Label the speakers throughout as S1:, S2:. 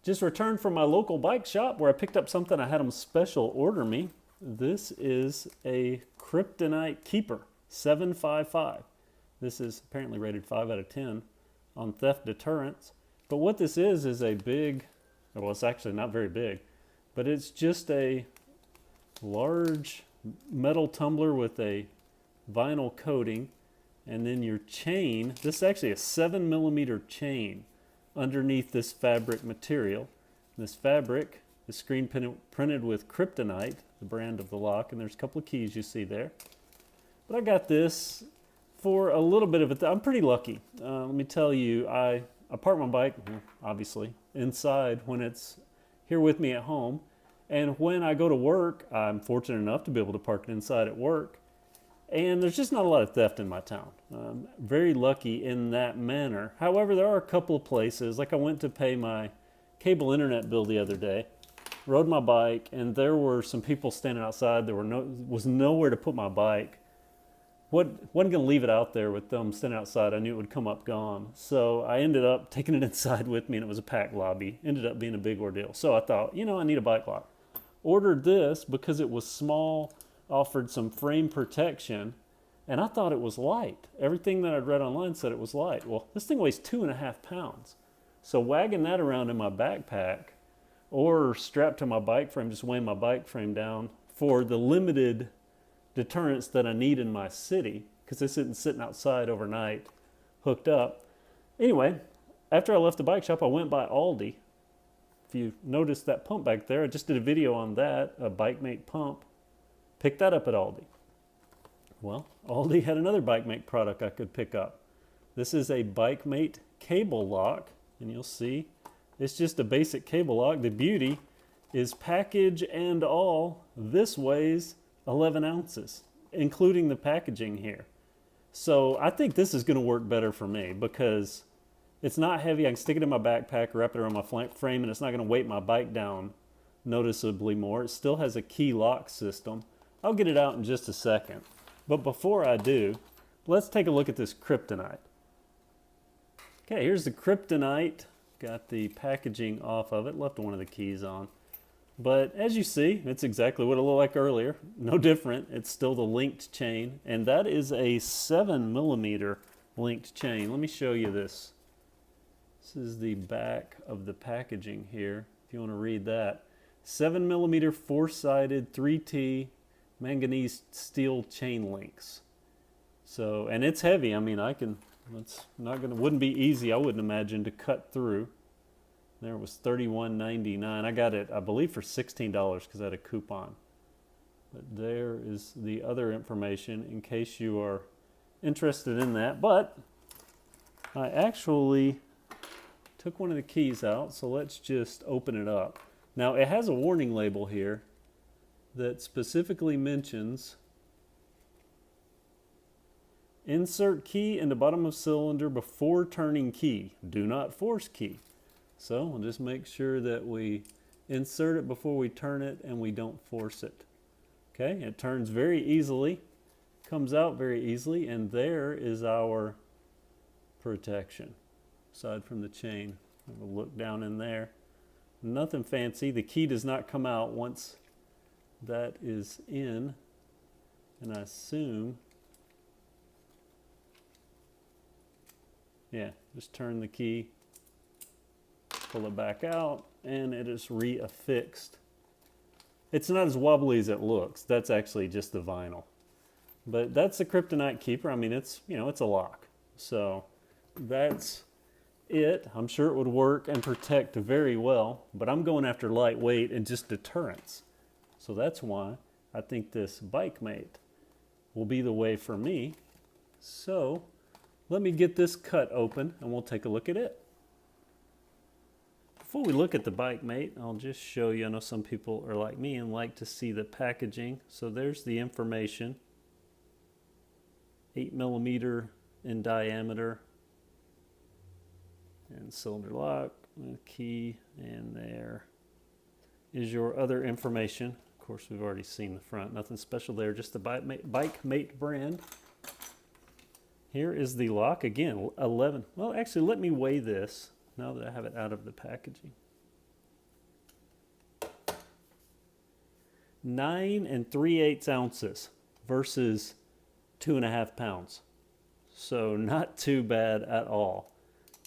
S1: Just returned from my local bike shop where I picked up something I had them special order me. This is a Kryptonite Keeper 755. This is apparently rated 5 out of 10 on theft deterrence. But what this is a big, well, it's actually not very big, but it's just a large metal tumbler with a vinyl coating, and then your chain. This is actually a 7mm chain underneath this fabric material. This fabric is screen printed with Kryptonite, the brand of the lock, and there's a couple of keys you see there. But I got this for a little bit of it. I'm pretty lucky. Let me tell you, I park my bike, obviously, inside when it's here with me at home. And when I go to work, I'm fortunate enough to be able to park it inside at work. And there's just not a lot of theft in my town. I'm very lucky in that manner. However, there are a couple of places, like I went to pay my cable internet bill the other day, rode my bike, and there were some people standing outside. There was nowhere to put my bike. Wasn't going to leave it out there with them standing outside. I knew it would come up gone. So I ended up taking it inside with me, and it was a packed lobby. Ended up being a big ordeal. So I thought, I need a bike lock. Ordered this because it was small, offered some frame protection, and I thought it was light. Everything that I'd read online said it was light. Well, this thing weighs 2.5 pounds. So wagging that around in my backpack or strapped to my bike frame, just weighing my bike frame down for the limited deterrence that I need in my city, because this isn't sitting outside overnight hooked up. Anyway, after I left the bike shop, I went by Aldi. If you notice that pump back there, I just did a video on that, a Bikemate pump. Picked that up at Aldi. Well, Aldi had another Bikemate product I could pick up. This is a Bikemate Cable lock, and you'll see it's just a basic cable lock. The beauty is package and all, this weighs 11 ounces, including the packaging here. So I think this is going to work better for me because it's not heavy. I can stick it in my backpack, wrap it around my frame, and it's not going to weight my bike down noticeably more. It still has a key lock system. I'll get it out in just a second. But before I do, let's take a look at this Kryptonite. Okay, here's the Kryptonite. Got the packaging off of it. Left one of the keys on. But as you see, it's exactly what it looked like earlier. No different. It's still the linked chain. And that is a 7mm linked chain. Let me show you this. This is the back of the packaging here, if you want to read that. 7mm four-sided 3T manganese steel chain links. So, and it's heavy. I mean, wouldn't be easy, I wouldn't imagine, to cut through. There was $31.99. I got it, I believe, for $16 because I had a coupon. But there is the other information in case you are interested in that. But I actually took one of the keys out, so let's just open it up. Now, it has a warning label here that specifically mentions insert key in the bottom of cylinder before turning key. Do not force key. So we'll just make sure that we insert it before we turn it and we don't force it. Okay, it turns very easily, comes out very easily, and there is our protection. Aside from the chain, we'll look down in there. Nothing fancy. The key does not come out once that is in, and I assume, yeah, just turn the key, pull it back out, and it is reaffixed. It's not as wobbly as it looks. That's actually just the vinyl. But that's the Kryptonite Keeper. I mean, it's a lock. So that's it. I'm sure it would work and protect very well, but I'm going after lightweight and just deterrence. So that's why I think this Bikemate will be the way for me. So let me get this cut open and we'll take a look at it. Before we look at the Bikemate, I'll just show you. I know some people are like me and like to see the packaging. So there's the information. 8mm in diameter. And cylinder lock, key, and there is your other information. Of course, we've already seen the front. Nothing special there, just the Bikemate brand. Here is the lock. Again, 11. Well, actually, let me weigh this now that I have it out of the packaging. 9 3/8 ounces versus 2.5 pounds. So not too bad at all.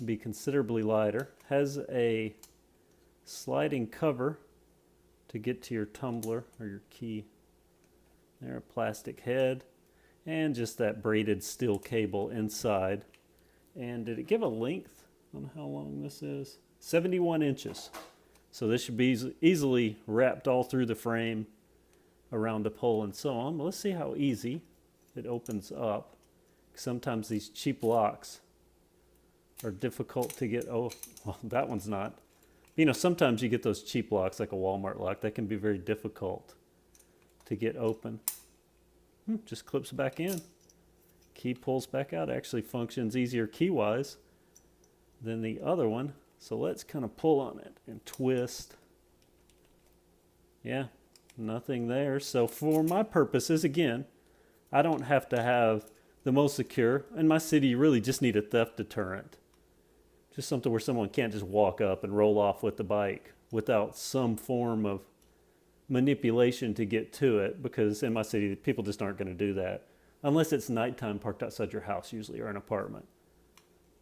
S1: Be considerably lighter. Has a sliding cover to get to your tumbler or your key. There, a plastic head, and just that braided steel cable inside. And did it give a length on how long this is? 71 inches. So this should be easily wrapped all through the frame, around a pole and so on. But let's see how easy it opens up. Sometimes these cheap locks are difficult to get. Oh, well, that one's not. You know, sometimes you get those cheap locks like a Walmart lock that can be very difficult to get open. Just clips back in. Key pulls back out. Actually functions easier key-wise than the other one. So let's kind of pull on it and twist. Yeah, nothing there. So for my purposes, again, I don't have to have the most secure. In my city, you really just need a theft deterrent. Just something where someone can't just walk up and roll off with the bike without some form of manipulation to get to it, because in my city, people just aren't going to do that. Unless it's nighttime parked outside your house usually, or an apartment.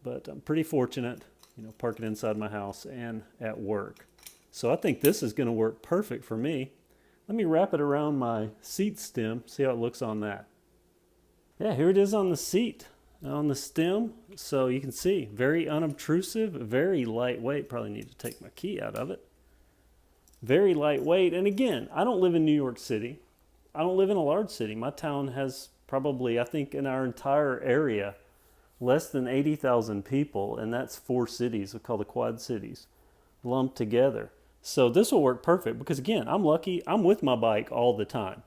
S1: But I'm pretty fortunate, you know, parking inside my house and at work. So I think this is going to work perfect for me. Let me wrap it around my seat stem, see how it looks on that. Yeah, here it is on the seat, on the stem. So you can see, very unobtrusive, very lightweight. Probably need to take my key out of it. Very lightweight. And again, I don't live in New York City. I don't live in a large city. My town has probably, I think in our entire area, less than 80,000 people. And that's 4 cities, we call the Quad Cities, lumped together. So this will work perfect because again, I'm lucky. I'm with my bike all the time.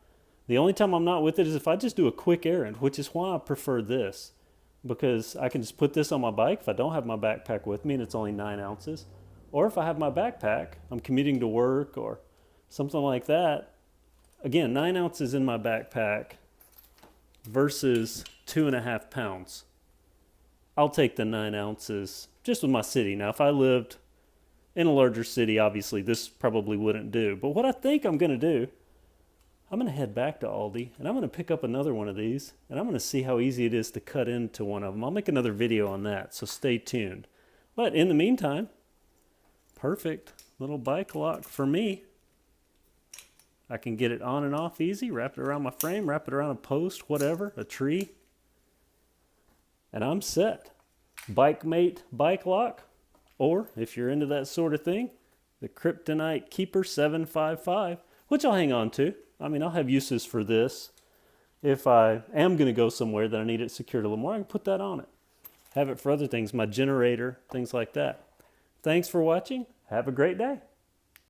S1: The only time I'm not with it is if I just do a quick errand, which is why I prefer this, because I can just put this on my bike if I don't have my backpack with me and it's only 9 ounces. Or if I have my backpack, I'm commuting to work or something like that. Again, 9 ounces in my backpack versus 2.5 pounds. I'll take the 9 ounces just with my city. Now, if I lived in a larger city, obviously this probably wouldn't do. But what I think I'm going to do, I'm going to head back to Aldi and I'm going to pick up another one of these and I'm going to see how easy it is to cut into one of them. I'll make another video on that, so stay tuned. But in the meantime, perfect little bike lock for me. I can get it on and off easy, wrap it around my frame, wrap it around a post, whatever, a tree, and I'm set. Bikemate bike lock, or if you're into that sort of thing, the Kryptonite Keeper 755, which I'll hang on to. I mean, I'll have uses for this. If I am going to go somewhere that I need it secured a little more, I can put that on it. Have it for other things, my generator, things like that. Thanks for watching. Have a great day.